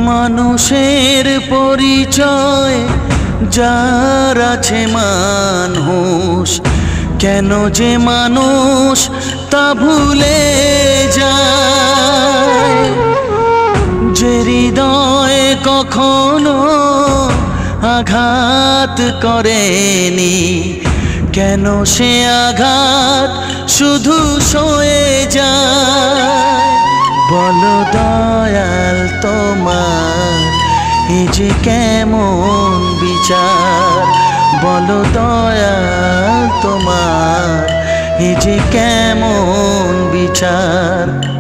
মানুষের পরিচয় যার আছে মানুষ, কেন যে মানুষ তা ভুলে যায়। যে হৃদয় কখনো আঘাত করেনি, কেন সে আঘাত শুধু সয়ে যায়। বলো দয়াল তোমার এ যে কেমন বিচার, বলো দয়াল তোমার এ যে কেমন বিচার।